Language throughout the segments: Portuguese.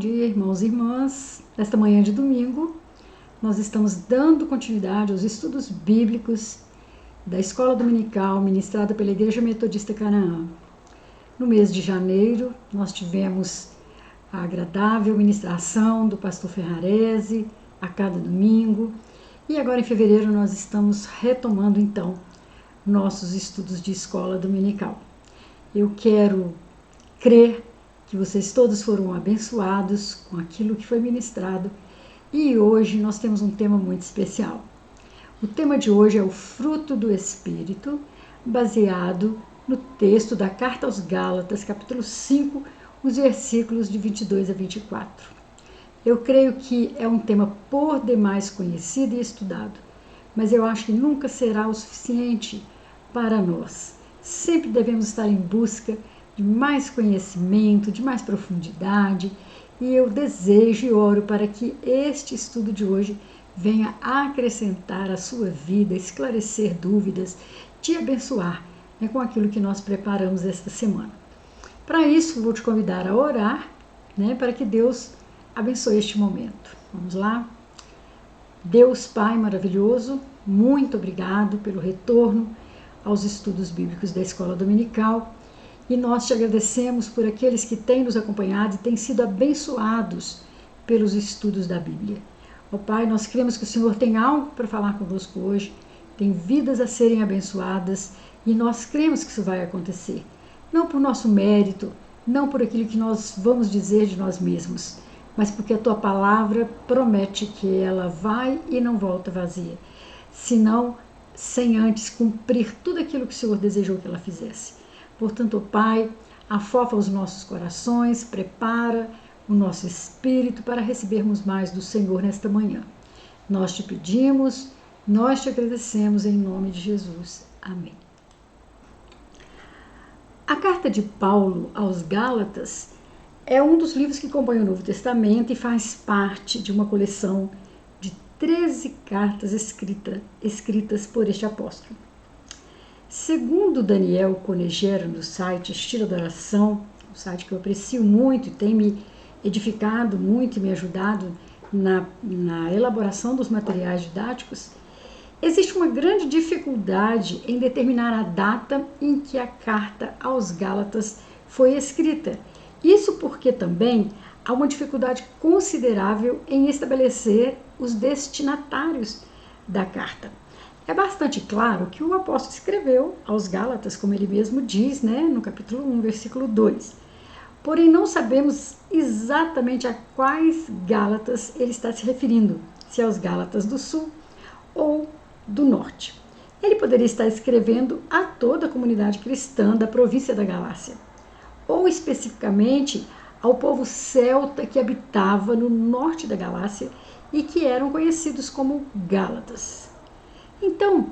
dia, irmãos e irmãs. Nesta manhã de domingo, nós estamos dando continuidade aos estudos bíblicos da Escola Dominical ministrada pela Igreja Metodista Canaã. No mês de janeiro, nós tivemos a agradável ministração do pastor Ferrarese a cada domingo. E agora em fevereiro nós estamos retomando então nossos estudos de escola dominical. Eu quero crer que vocês todos foram abençoados com aquilo que foi ministrado e hoje nós temos um tema muito especial. O tema de hoje é o fruto do Espírito, baseado no texto da Carta aos Gálatas, capítulo 5, os versículos de 22 a 24. Eu creio que é um tema por demais conhecido e estudado, mas eu acho que nunca será o suficiente para nós. Sempre devemos estar em busca de mais conhecimento, de mais profundidade, e eu desejo e oro para que este estudo de hoje venha acrescentar a sua vida, esclarecer dúvidas, te abençoar com aquilo que nós preparamos esta semana. Para isso, vou te convidar a orar, para que Deus abençoe este momento. Vamos lá? Deus Pai maravilhoso, muito obrigado pelo retorno aos estudos bíblicos da Escola Dominical. E nós te agradecemos por aqueles que têm nos acompanhado e têm sido abençoados pelos estudos da Bíblia. Ó Pai, nós cremos que o Senhor tem algo para falar conosco hoje, tem vidas a serem abençoadas e nós cremos que isso vai acontecer. Não por nosso mérito, não por aquilo que nós vamos dizer de nós mesmos, mas porque a Tua palavra promete que ela vai e não volta vazia, senão sem antes cumprir tudo aquilo que o Senhor desejou que ela fizesse. Portanto, ó Pai, afofa os nossos corações, prepara o nosso espírito para recebermos mais do Senhor nesta manhã. Nós te pedimos, nós te agradecemos em nome de Jesus. Amém. A carta de Paulo aos Gálatas é um dos livros que compõem o Novo Testamento e faz parte de uma coleção de 13 cartas escritas por este apóstolo. Segundo Daniel Conegero, no site Estilo da Oração, um site que eu aprecio muito e tem me edificado muito e me ajudado na elaboração dos materiais didáticos, existe uma grande dificuldade em determinar a data em que a carta aos Gálatas foi escrita. Isso porque também há uma dificuldade considerável em estabelecer os destinatários da carta. É bastante claro que o apóstolo escreveu aos Gálatas, como ele mesmo diz, no capítulo 1, versículo 2. Porém, não sabemos exatamente a quais Gálatas ele está se referindo, se aos Gálatas do Sul ou do Norte. Ele poderia estar escrevendo a toda a comunidade cristã da província da Galácia, ou especificamente ao povo celta que habitava no norte da Galácia e que eram conhecidos como Gálatas. Então,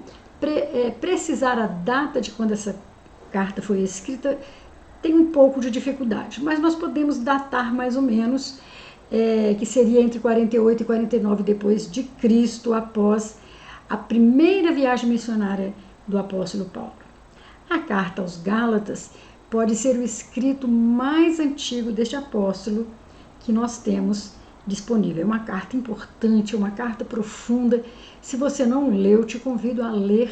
precisar a data de quando essa carta foi escrita tem um pouco de dificuldade, mas nós podemos datar mais ou menos, que seria entre 48 e 49 depois de Cristo, após a primeira viagem missionária do apóstolo Paulo. A carta aos Gálatas pode ser o escrito mais antigo deste apóstolo que nós temos disponível. É uma carta importante, uma carta profunda. Se você não leu, te convido a ler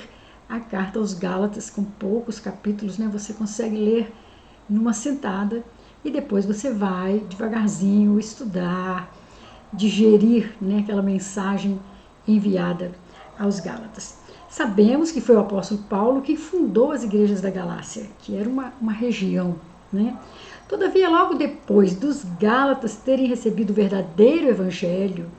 a carta aos Gálatas, com poucos capítulos, Você consegue ler numa sentada e depois você vai devagarzinho estudar, digerir, aquela mensagem enviada aos Gálatas. Sabemos que foi o apóstolo Paulo que fundou as igrejas da Galácia, que era uma região, Todavia, logo depois dos Gálatas terem recebido o verdadeiro evangelho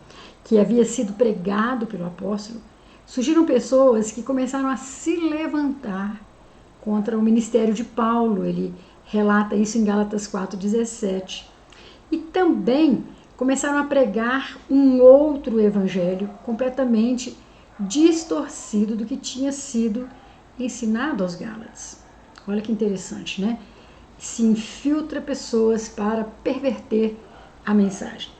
que havia sido pregado pelo apóstolo, surgiram pessoas que começaram a se levantar contra o ministério de Paulo. Ele relata isso em Gálatas 4,17. E também começaram a pregar um outro evangelho completamente distorcido do que tinha sido ensinado aos Gálatas. Olha que interessante, Se infiltra pessoas para perverter a mensagem.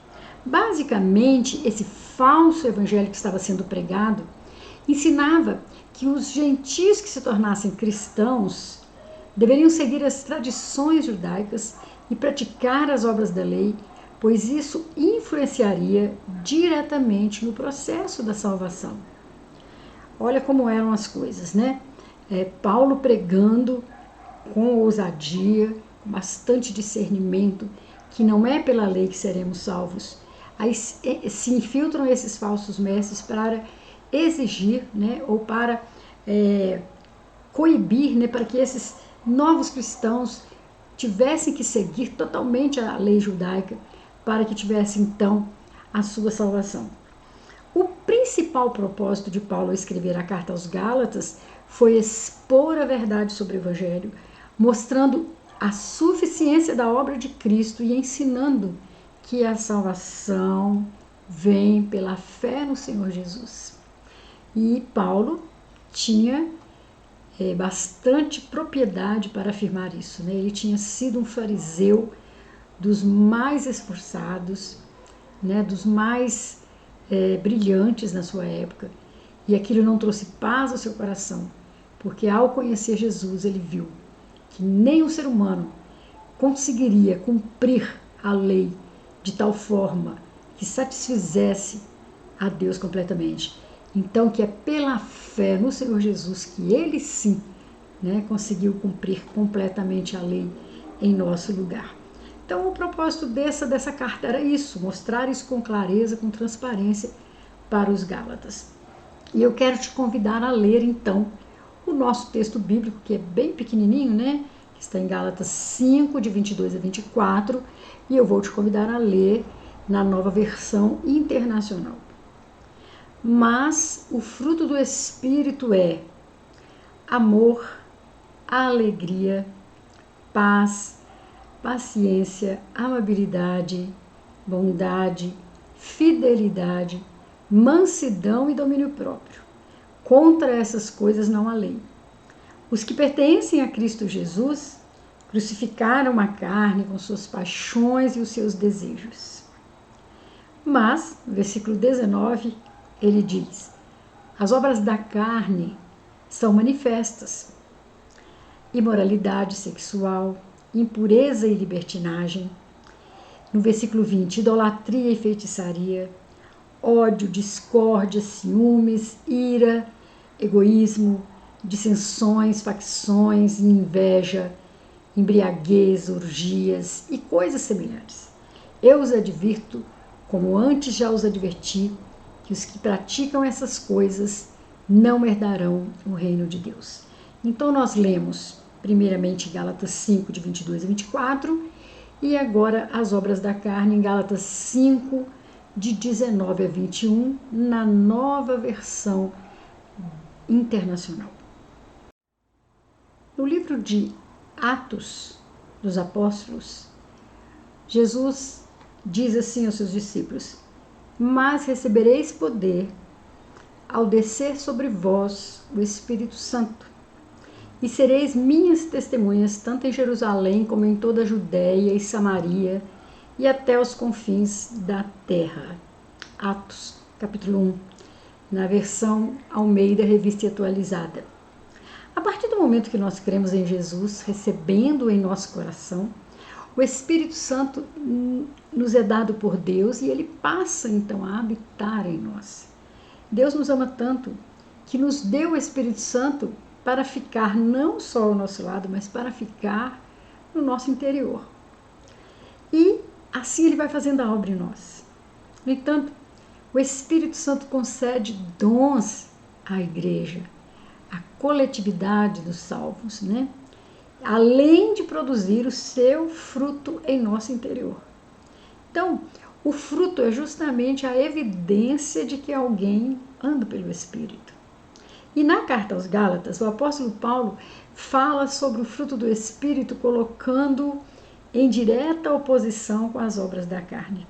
Basicamente, esse falso evangelho que estava sendo pregado ensinava que os gentios que se tornassem cristãos deveriam seguir as tradições judaicas e praticar as obras da lei pois isso influenciaria diretamente no processo da salvação. Olha como eram as coisas, né? Paulo pregando com ousadia, com bastante discernimento, que não é pela lei que seremos salvos. Aí se infiltram esses falsos mestres para exigir, né, ou para coibir, né, para que esses novos cristãos tivessem que seguir totalmente a lei judaica para que tivessem então a sua salvação. O principal propósito de Paulo ao escrever a carta aos Gálatas foi expor a verdade sobre o Evangelho, mostrando a suficiência da obra de Cristo e ensinando que a salvação vem pela fé no Senhor Jesus. E Paulo tinha bastante propriedade para afirmar isso, né? Ele tinha sido um fariseu dos mais esforçados, né? Dos mais brilhantes na sua época, e aquilo não trouxe paz ao seu coração, porque ao conhecer Jesus ele viu que nem o ser humano conseguiria cumprir a lei de tal forma que satisfizesse a Deus completamente. Então, que é pela fé no Senhor Jesus que ele sim, né, conseguiu cumprir completamente a lei em nosso lugar. Então, o propósito dessa carta era isso, mostrar isso com clareza, com transparência para os Gálatas. E eu quero te convidar a ler, então, o nosso texto bíblico, que é bem pequenininho, né? Que está em Gálatas 5, de 22 a 24, e eu vou te convidar a ler na Nova Versão Internacional. Mas o fruto do Espírito é amor, alegria, paz, paciência, amabilidade, bondade, fidelidade, mansidão e domínio próprio. Contra essas coisas não há lei. Os que pertencem a Cristo Jesus crucificaram a carne com suas paixões e os seus desejos. Mas, no versículo 19, ele diz: as obras da carne são manifestas: imoralidade sexual, impureza e libertinagem. No versículo 20, idolatria e feitiçaria, ódio, discórdia, ciúmes, ira, egoísmo, dissensões, facções e inveja, embriaguez, orgias e coisas semelhantes. Eu os advirto, como antes já os adverti, que os que praticam essas coisas não herdarão o reino de Deus. Então nós lemos primeiramente Gálatas 5, de 22 a 24, e agora as obras da carne em Gálatas 5, de 19 a 21, na Nova Versão Internacional. No livro de Atos dos Apóstolos, Jesus diz assim aos seus discípulos: mas recebereis poder ao descer sobre vós o Espírito Santo, e sereis minhas testemunhas tanto em Jerusalém como em toda a Judéia e Samaria e até os confins da terra. Atos, capítulo 1, na versão Almeida, revista e atualizada. A partir do momento que nós cremos em Jesus, recebendo em nosso coração, o Espírito Santo nos é dado por Deus e ele passa então a habitar em nós. Deus nos ama tanto que nos deu o Espírito Santo para ficar não só ao nosso lado, mas para ficar no nosso interior. E assim ele vai fazendo a obra em nós. No entanto, o Espírito Santo concede dons à igreja, à coletividade dos salvos, né? Além de produzir o seu fruto em nosso interior. Então, o fruto é justamente a evidência de que alguém anda pelo Espírito. E na carta aos Gálatas, o apóstolo Paulo fala sobre o fruto do Espírito, colocando em direta oposição com as obras da carne.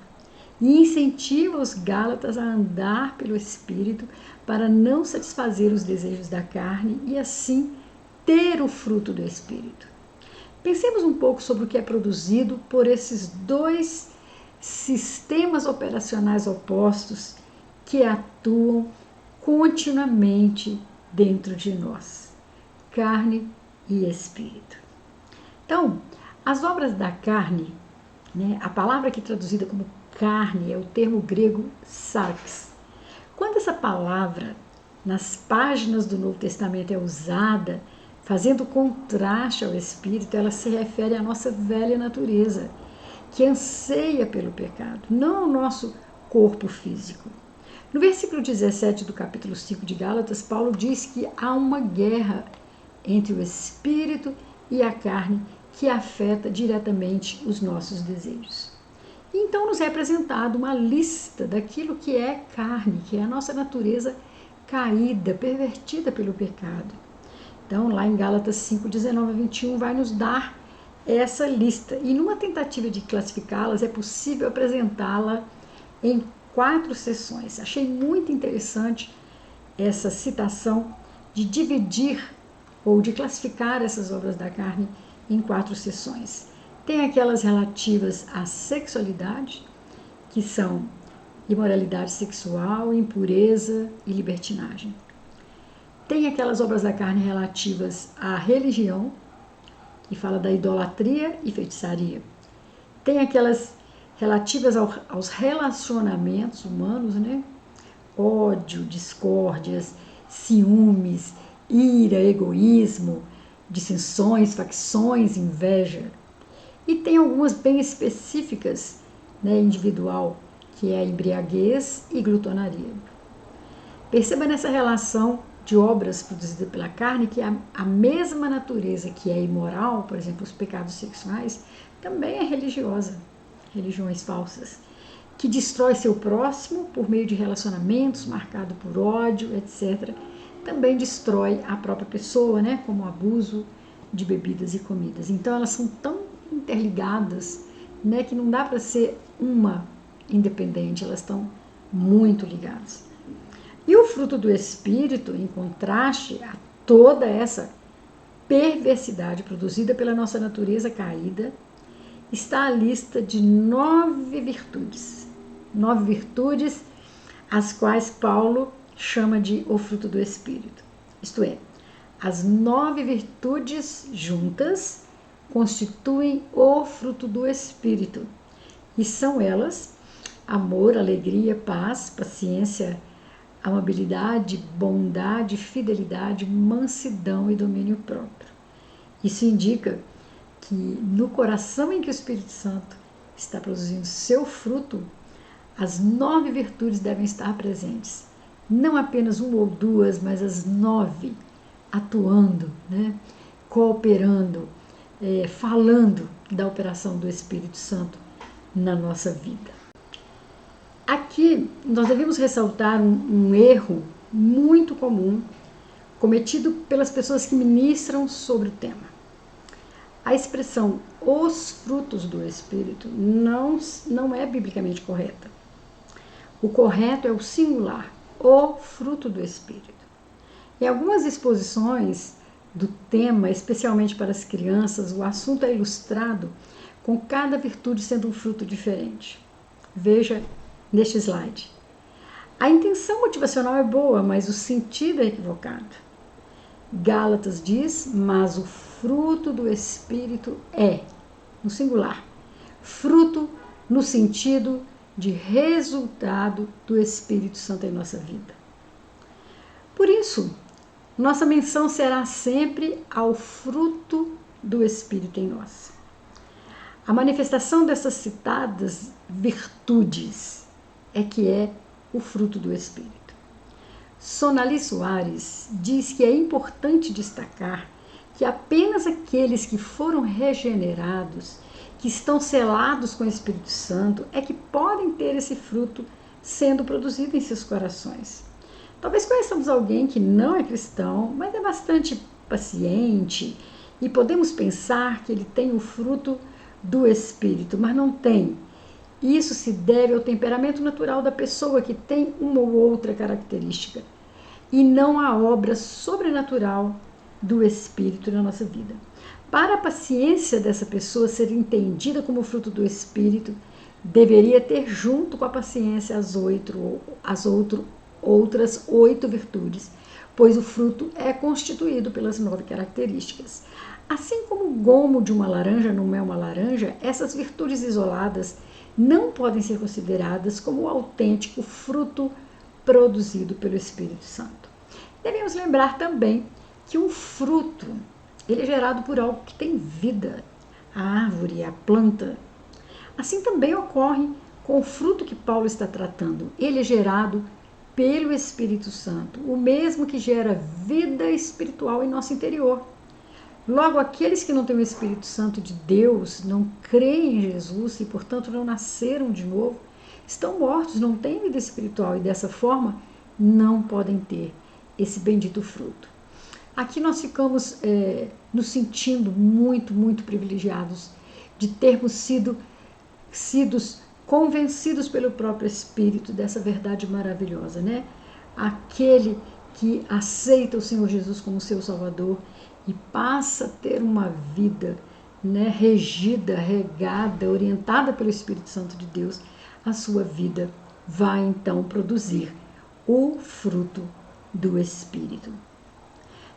E incentiva os Gálatas a andar pelo Espírito para não satisfazer os desejos da carne e assim ter o fruto do Espírito. Pensemos um pouco sobre o que é produzido por esses dois sistemas operacionais opostos que atuam continuamente dentro de nós, carne e espírito. Então, as obras da carne, né? A palavra aqui traduzida como carne é o termo grego sarx. Quando essa palavra nas páginas do Novo Testamento é usada, fazendo contraste ao Espírito, ela se refere à nossa velha natureza, que anseia pelo pecado, não ao nosso corpo físico. No versículo 17 do capítulo 5 de Gálatas, Paulo diz que há uma guerra entre o Espírito e a carne que afeta diretamente os nossos desejos. Então nos é apresentada uma lista daquilo que é carne, que é a nossa natureza caída, pervertida pelo pecado. Então, lá em Gálatas 5, 19 a 21, vai nos dar essa lista. E numa tentativa de classificá-las, é possível apresentá-la em 4 seções. Achei muito interessante essa citação de dividir ou de classificar essas obras da carne em 4 seções. Tem aquelas relativas à sexualidade, que são imoralidade sexual, impureza e libertinagem. Tem aquelas obras da carne relativas à religião, que fala da idolatria e feitiçaria. Tem aquelas relativas aos relacionamentos humanos, né? Ódio, discórdias, ciúmes, ira, egoísmo, dissensões, facções, inveja. E tem algumas bem específicas, né, individual, que é a embriaguez e glutonaria. Perceba nessa relação de obras produzidas pela carne que a mesma natureza que é imoral, por exemplo, os pecados sexuais, também é religiosa, religiões falsas, que destrói seu próximo por meio de relacionamentos marcados por ódio, etc. Também destrói a própria pessoa, né, como o abuso de bebidas e comidas. Então elas são tão interligadas, né, que não dá para ser uma independente, elas estão muito ligadas. E o fruto do Espírito, em contraste a toda essa perversidade produzida pela nossa natureza caída, está a lista de 9 virtudes. 9 virtudes, as quais Paulo chama de o fruto do Espírito. Isto é, as 9 virtudes juntas constituem o fruto do Espírito. E são elas amor, alegria, paz, paciência, amabilidade, bondade, fidelidade, mansidão e domínio próprio. Isso indica que no coração em que o Espírito Santo está produzindo seu fruto, as 9 virtudes devem estar presentes. Não apenas 1 ou 2, mas as 9 atuando, né? Cooperando, falando da operação do Espírito Santo na nossa vida. Aqui nós devemos ressaltar um erro muito comum cometido pelas pessoas que ministram sobre o tema. A expressão os frutos do Espírito não é biblicamente correta. O correto é o singular, o fruto do Espírito. Em algumas exposições do tema, especialmente para as crianças, o assunto é ilustrado com cada virtude sendo um fruto diferente. Veja neste slide. A intenção motivacional é boa, mas o sentido é equivocado. Gálatas diz, mas o fruto do Espírito é, no singular, fruto no sentido de resultado do Espírito Santo em nossa vida. Por isso, nossa menção será sempre ao fruto do Espírito em nós. A manifestação dessas citadas virtudes é que é o fruto do Espírito. Sonali Soares diz que é importante destacar que apenas aqueles que foram regenerados, que estão selados com o Espírito Santo, é que podem ter esse fruto sendo produzido em seus corações. Talvez conheçamos alguém que não é cristão, mas é bastante paciente e podemos pensar que ele tem o fruto do Espírito, mas não tem. Isso se deve ao temperamento natural da pessoa, que tem uma ou outra característica, e não à obra sobrenatural do Espírito na nossa vida. Para a paciência dessa pessoa ser entendida como fruto do Espírito, deveria ter junto com a paciência outras 8 virtudes, pois o fruto é constituído pelas 9 características. Assim como o gomo de uma laranja não é uma laranja, essas virtudes isoladas não podem ser consideradas como o autêntico fruto produzido pelo Espírito Santo. Devemos lembrar também que um fruto, ele é gerado por algo que tem vida, a árvore, a planta. Assim também ocorre com o fruto que Paulo está tratando. Ele é gerado pelo Espírito Santo, o mesmo que gera vida espiritual em nosso interior. Logo, aqueles que não têm o Espírito Santo de Deus, não creem em Jesus e, portanto, não nasceram de novo, estão mortos, não têm vida espiritual e, dessa forma, não podem ter esse bendito fruto. Aqui nós ficamos nos sentindo muito, muito privilegiados de termos sido convencidos pelo próprio Espírito dessa verdade maravilhosa, né? Aquele que aceita o Senhor Jesus como seu Salvador e passa a ter uma vida, né, regida, regada, orientada pelo Espírito Santo de Deus, a sua vida vai então produzir o fruto do Espírito.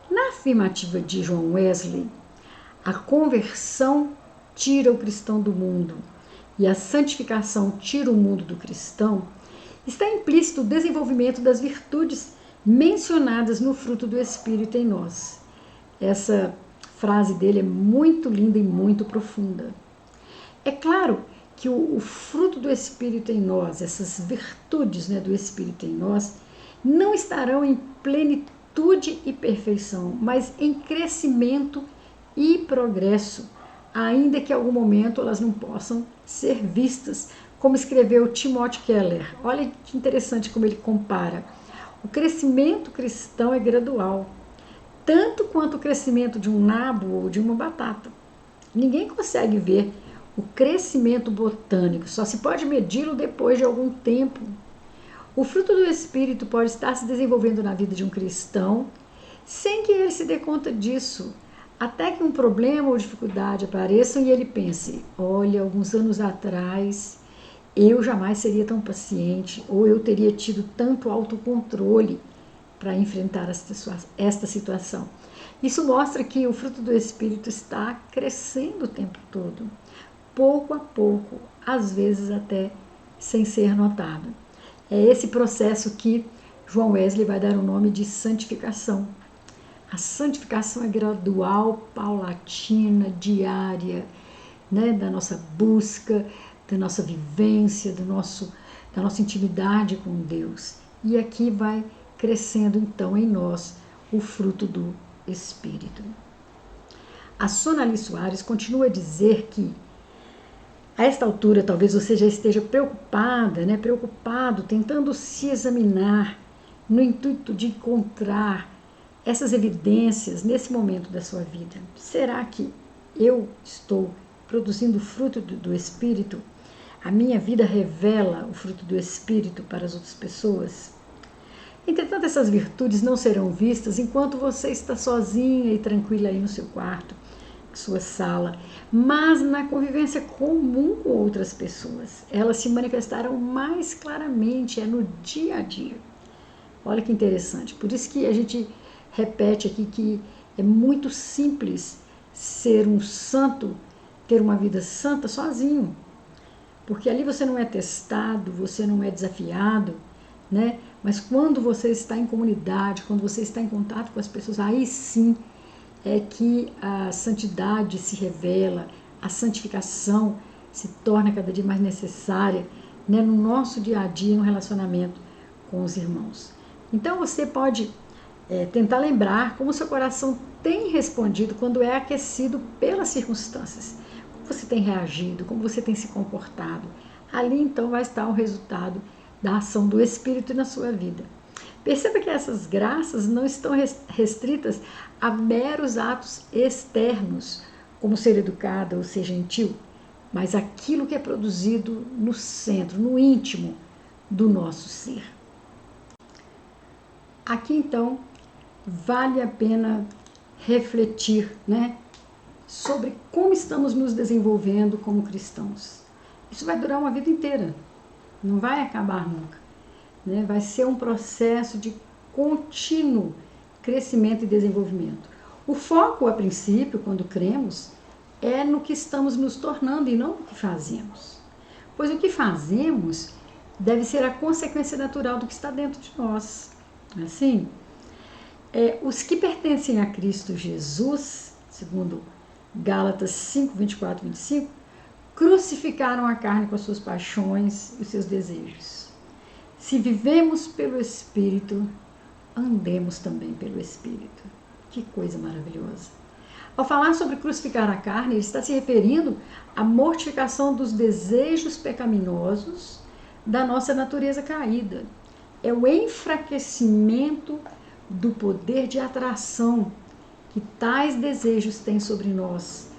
Na afirmativa de John Wesley, a conversão tira o cristão do mundo e a santificação tira o mundo do cristão, está implícito o desenvolvimento das virtudes mencionadas no fruto do Espírito em nós. Essa frase dele é muito linda e muito profunda. É claro que o fruto do Espírito em nós, essas virtudes, né, do Espírito em nós, não estarão em plenitude e perfeição, mas em crescimento e progresso, ainda que em algum momento elas não possam ser vistas, como escreveu Timothy Keller. Olha que interessante como ele compara. O crescimento cristão é gradual, tanto quanto o crescimento de um nabo ou de uma batata. Ninguém consegue ver o crescimento botânico, só se pode medi-lo depois de algum tempo. O fruto do Espírito pode estar se desenvolvendo na vida de um cristão sem que ele se dê conta disso, até que um problema ou dificuldade apareçam e ele pense: olha, alguns anos atrás eu jamais seria tão paciente, ou eu teria tido tanto autocontrole para enfrentar esta situação. Isso mostra que o fruto do Espírito está crescendo o tempo todo, pouco a pouco, às vezes até sem ser notado. É esse processo que João Wesley vai dar o nome de santificação. A santificação é gradual, paulatina, diária, né, da nossa busca, da nossa vivência, da nossa intimidade com Deus. E aqui vai crescendo então em nós o fruto do Espírito. A Sonali Soares continua a dizer que a esta altura talvez você já esteja preocupada, né, preocupado, tentando se examinar no intuito de encontrar essas evidências nesse momento da sua vida. Será que eu estou produzindo o fruto do Espírito? A minha vida revela o fruto do Espírito para as outras pessoas? Entretanto, essas virtudes não serão vistas enquanto você está sozinha e tranquila aí no seu quarto, na sua sala, mas na convivência comum com outras pessoas. Elas se manifestarão mais claramente, no dia a dia. Olha que interessante. Por isso que a gente repete aqui que é muito simples ser um santo, ter uma vida santa sozinho. Porque ali você não é testado, você não é desafiado, né? Mas quando você está em comunidade, quando você está em contato com as pessoas, aí sim é que a santidade se revela, a santificação se torna cada dia mais necessária, né, no nosso dia a dia, no relacionamento com os irmãos. Então você pode tentar lembrar como seu coração tem respondido quando é aquecido pelas circunstâncias. Como você tem reagido, como você tem se comportado. Ali então vai estar o resultado da ação do Espírito na sua vida. Perceba que essas graças não estão restritas a meros atos externos, como ser educada ou ser gentil, mas aquilo que é produzido no centro, no íntimo do nosso ser. Aqui então vale a pena refletir, né, sobre como estamos nos desenvolvendo como cristãos. Isso vai durar uma vida inteira, não vai acabar nunca, né? Vai ser um processo de contínuo crescimento e desenvolvimento. O foco, a princípio, quando cremos, é no que estamos nos tornando e não no que fazemos. Pois o que fazemos deve ser a consequência natural do que está dentro de nós. Assim, os que pertencem a Cristo Jesus, segundo Gálatas 5, 24 e 25, crucificaram a carne com as suas paixões e os seus desejos. Se vivemos pelo Espírito, andemos também pelo Espírito. Que coisa maravilhosa! Ao falar sobre crucificar a carne, ele está se referindo à mortificação dos desejos pecaminosos da nossa natureza caída. É o enfraquecimento do poder de atração que tais desejos têm sobre nós,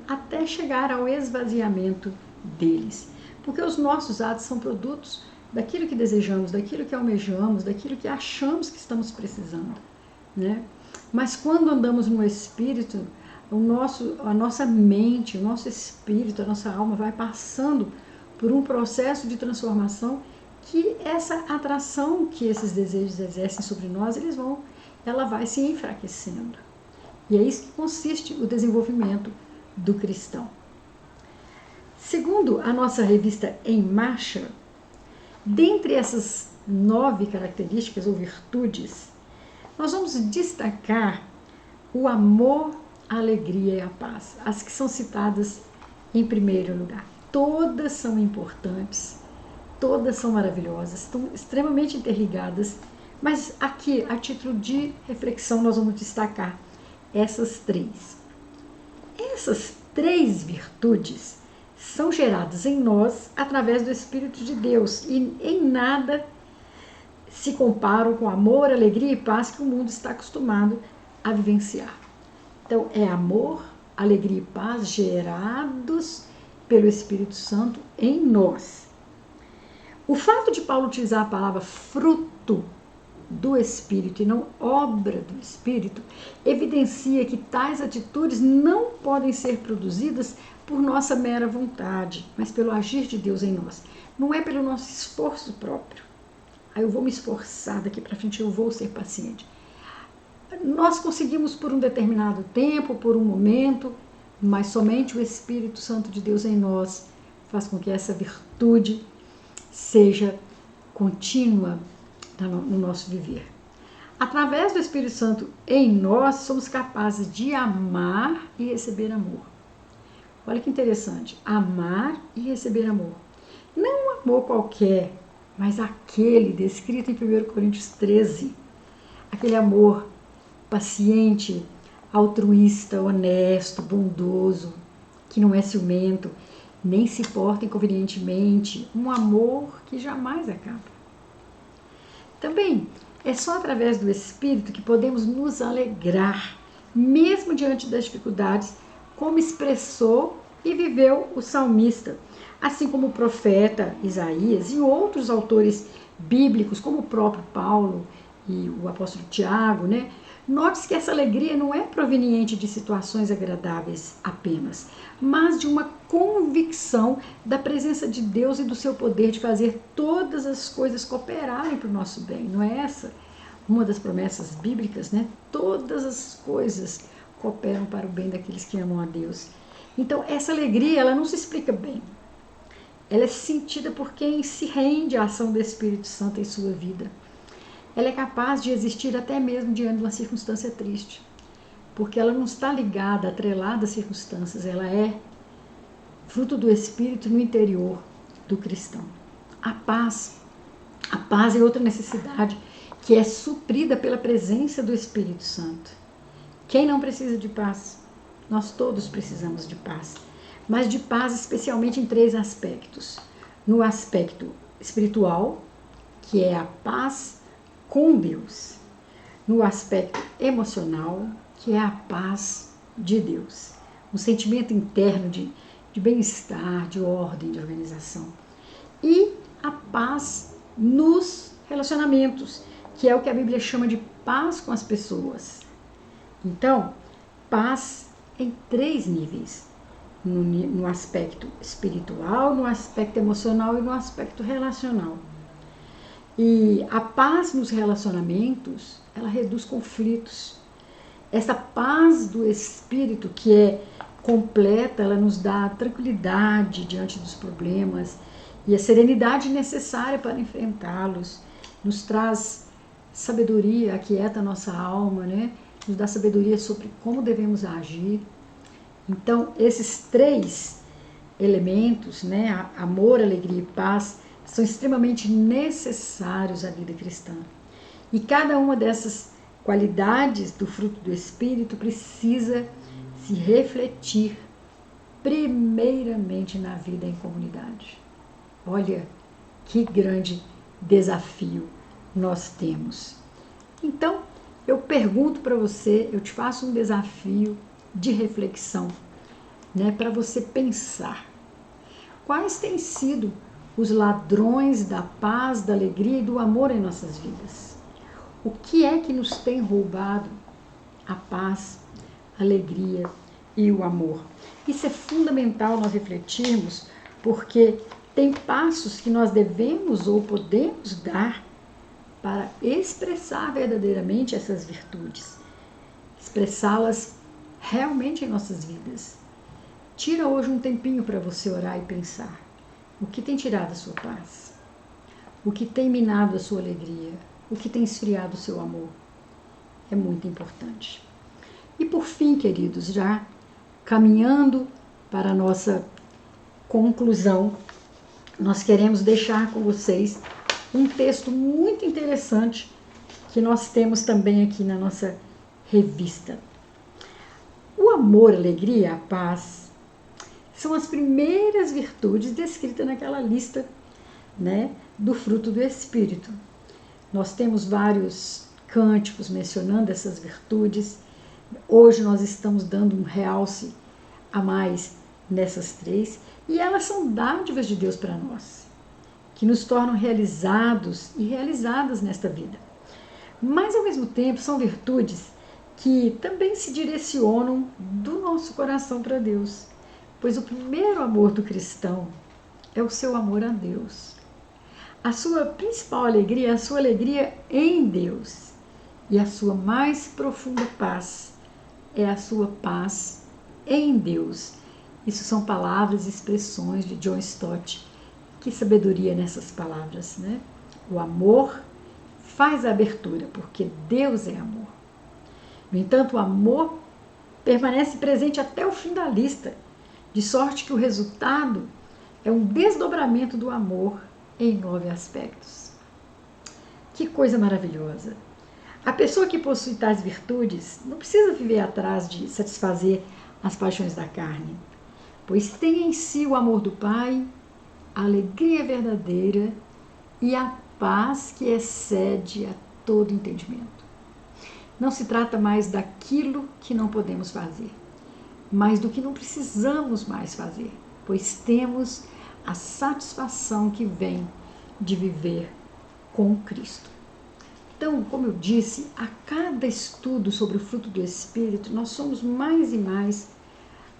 até chegar ao esvaziamento deles. Porque os nossos atos são produtos daquilo que desejamos, daquilo que almejamos, daquilo que achamos que estamos precisando, né? Mas quando andamos no Espírito, a nossa mente, o nosso espírito, a nossa alma vai passando por um processo de transformação que essa atração que esses desejos exercem sobre nós, ela vai se enfraquecendo. E é isso que consiste o desenvolvimento do cristão. Segundo a nossa revista Em Marcha, dentre essas 9 características ou virtudes, nós vamos destacar o amor, a alegria e a paz, as que são citadas em primeiro lugar. Todas são importantes, todas são maravilhosas, estão extremamente interligadas, mas aqui, a título de reflexão, nós vamos destacar essas 3. Essas 3 virtudes são geradas em nós através do Espírito de Deus e em nada se comparam com o amor, alegria e paz que o mundo está acostumado a vivenciar. Então, é amor, alegria e paz gerados pelo Espírito Santo em nós. O fato de Paulo utilizar a palavra fruto do Espírito e não obra do Espírito evidencia que tais atitudes não podem ser produzidas por nossa mera vontade, mas pelo agir de Deus em nós. Não é pelo nosso esforço próprio. Aí eu vou me esforçar, daqui para frente eu vou ser paciente. Nós conseguimos por um determinado tempo, por um momento, mas somente o Espírito Santo de Deus em nós faz com que essa virtude seja contínua no nosso viver. Através do Espírito Santo em nós, somos capazes de amar e receber amor. Olha que interessante, amar e receber amor. Não um amor qualquer, mas aquele descrito em 1 Coríntios 13, aquele amor paciente, altruísta, honesto, bondoso, que não é ciumento, nem se porta inconvenientemente, um amor que jamais acaba. Também é só através do Espírito que podemos nos alegrar, mesmo diante das dificuldades, como expressou e viveu o salmista, assim como o profeta Isaías e outros autores bíblicos, como o próprio Paulo e o apóstolo Tiago, né? Note-se que essa alegria não é proveniente de situações agradáveis apenas, mas de uma convicção da presença de Deus e do seu poder de fazer todas as coisas cooperarem para o nosso bem. Não é essa uma das promessas bíblicas, né? Todas as coisas cooperam para o bem daqueles que amam a Deus. Então, essa alegria, ela não se explica bem. Ela é sentida por quem se rende à ação do Espírito Santo em sua vida. Ela é capaz de existir até mesmo diante de uma circunstância triste, porque ela não está ligada, atrelada às circunstâncias, ela é fruto do Espírito no interior do cristão. A paz é outra necessidade que é suprida pela presença do Espírito Santo. Quem não precisa de paz? Nós todos precisamos de paz, mas de paz especialmente em 3 aspectos. No aspecto espiritual, que é a paz com Deus. No aspecto emocional, que é a paz de Deus. Um sentimento interno de bem-estar, de ordem, de organização. E a paz nos relacionamentos, que é o que a Bíblia chama de paz com as pessoas. Então, paz em 3 níveis. No aspecto espiritual, no aspecto emocional e no aspecto relacional. E a paz nos relacionamentos, ela reduz conflitos. Essa paz do Espírito que é completa, ela nos dá tranquilidade diante dos problemas e a serenidade necessária para enfrentá-los. Nos traz sabedoria, aquieta a nossa alma, né? Nos dá sabedoria sobre como devemos agir. Então, esses três elementos, né? Amor, alegria e paz, são extremamente necessários à vida cristã. E cada uma dessas qualidades do fruto do Espírito precisa se refletir primeiramente na vida em comunidade. Olha que grande desafio nós temos. Então, eu pergunto para você, eu te faço um desafio de reflexão, né, para você pensar. Quais têm sido os ladrões da paz, da alegria e do amor em nossas vidas? O que é que nos tem roubado a paz, a alegria e o amor? Isso é fundamental nós refletirmos, porque tem passos que nós devemos ou podemos dar para expressar verdadeiramente essas virtudes, expressá-las realmente em nossas vidas. Tira hoje um tempinho para você orar e pensar. O que tem tirado a sua paz? O que tem minado a sua alegria? O que tem esfriado o seu amor? É muito importante. E por fim, queridos, já caminhando para a nossa conclusão, nós queremos deixar com vocês um texto muito interessante que nós temos também aqui na nossa revista. O amor, a alegria, a paz são as primeiras virtudes descritas naquela lista, né, do fruto do Espírito. Nós temos vários cânticos mencionando essas virtudes. Hoje nós estamos dando um realce a mais nessas três, e elas são dádivas de Deus para nós, que nos tornam realizados e realizadas nesta vida. Mas, ao mesmo tempo, são virtudes que também se direcionam do nosso coração para Deus, pois o primeiro amor do cristão é o seu amor a Deus. A sua principal alegria é a sua alegria em Deus, e a sua mais profunda paz é a sua paz em Deus. Isso são palavras e expressões de John Stott. Que sabedoria nessas palavras, né? O amor faz a abertura, porque Deus é amor. No entanto, o amor permanece presente até o fim da lista, de sorte que o resultado é um desdobramento do amor em 9 aspectos. Que coisa maravilhosa! A pessoa que possui tais virtudes não precisa viver atrás de satisfazer as paixões da carne, pois tem em si o amor do Pai, a alegria verdadeira e a paz que excede a todo entendimento. Não se trata mais daquilo que não podemos fazer, mas do que não precisamos mais fazer, pois temos a satisfação que vem de viver com Cristo. Então, como eu disse, a cada estudo sobre o fruto do Espírito, nós somos mais e mais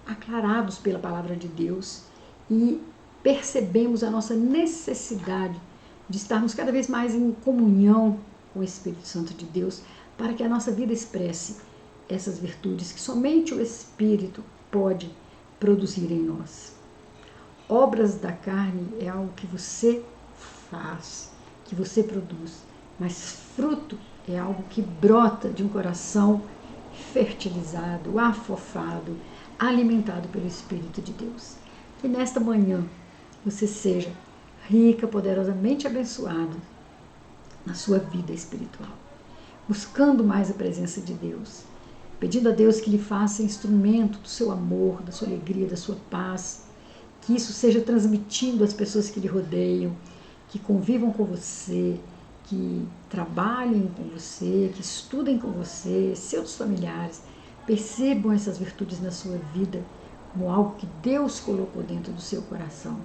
aclarados pela palavra de Deus e percebemos a nossa necessidade de estarmos cada vez mais em comunhão com o Espírito Santo de Deus, para que a nossa vida expresse essas virtudes que somente o Espírito pode produzir em nós. Obras da carne é algo que você faz, que você produz, mas fruto é algo que brota de um coração fertilizado, afofado, alimentado pelo Espírito de Deus. Que nesta manhã você seja rica, poderosamente abençoado na sua vida espiritual, buscando mais a presença de Deus, pedindo a Deus que lhe faça instrumento do seu amor, da sua alegria, da sua paz, que isso seja transmitido às pessoas que lhe rodeiam, que convivam com você, que trabalhem com você, que estudem com você, seus familiares, percebam essas virtudes na sua vida como algo que Deus colocou dentro do seu coração.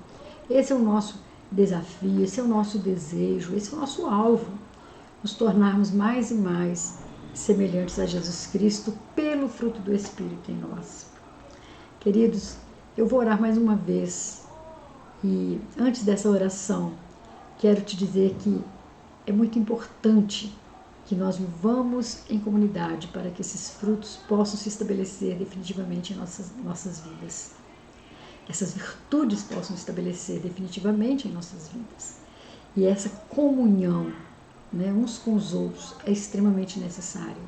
Esse é o nosso desafio, esse é o nosso desejo, esse é o nosso alvo, nos tornarmos mais e mais semelhantes a Jesus Cristo pelo fruto do Espírito em nós. Queridos, eu vou orar mais uma vez e antes dessa oração quero te dizer que é muito importante que nós vivamos em comunidade para que esses frutos possam se estabelecer definitivamente em nossas vidas. Essas virtudes possam se estabelecer definitivamente em nossas vidas. E essa comunhão, uns com os outros, é extremamente necessário.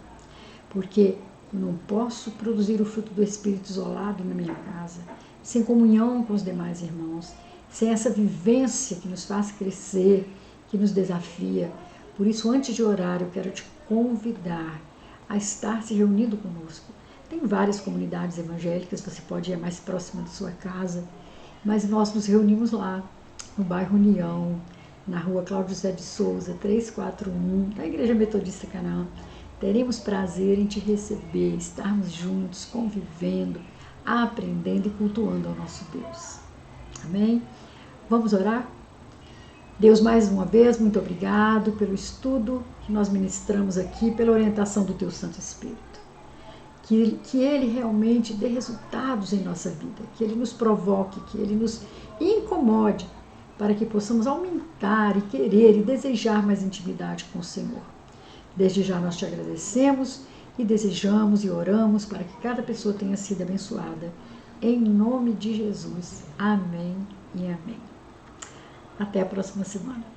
Porque eu não posso produzir o fruto do Espírito isolado na minha casa, sem comunhão com os demais irmãos, sem essa vivência que nos faz crescer, que nos desafia. Por isso, antes de orar, eu quero te convidar a estar se reunindo conosco. Tem várias comunidades evangélicas, você pode ir mais próxima da sua casa, mas nós nos reunimos lá, no bairro União, na rua Cláudio José de Souza, 341, da Igreja Metodista Canaã. Teremos prazer em te receber, estarmos juntos, convivendo, aprendendo e cultuando ao nosso Deus. Amém? Vamos orar? Deus, mais uma vez, muito obrigado pelo estudo que nós ministramos aqui, pela orientação do Teu Santo Espírito. Que Ele realmente dê resultados em nossa vida, que Ele nos provoque, que Ele nos incomode, para que possamos aumentar e querer e desejar mais intimidade com o Senhor. Desde já nós te agradecemos e desejamos e oramos para que cada pessoa tenha sido abençoada. Em nome de Jesus. Amém e amém. Até a próxima semana.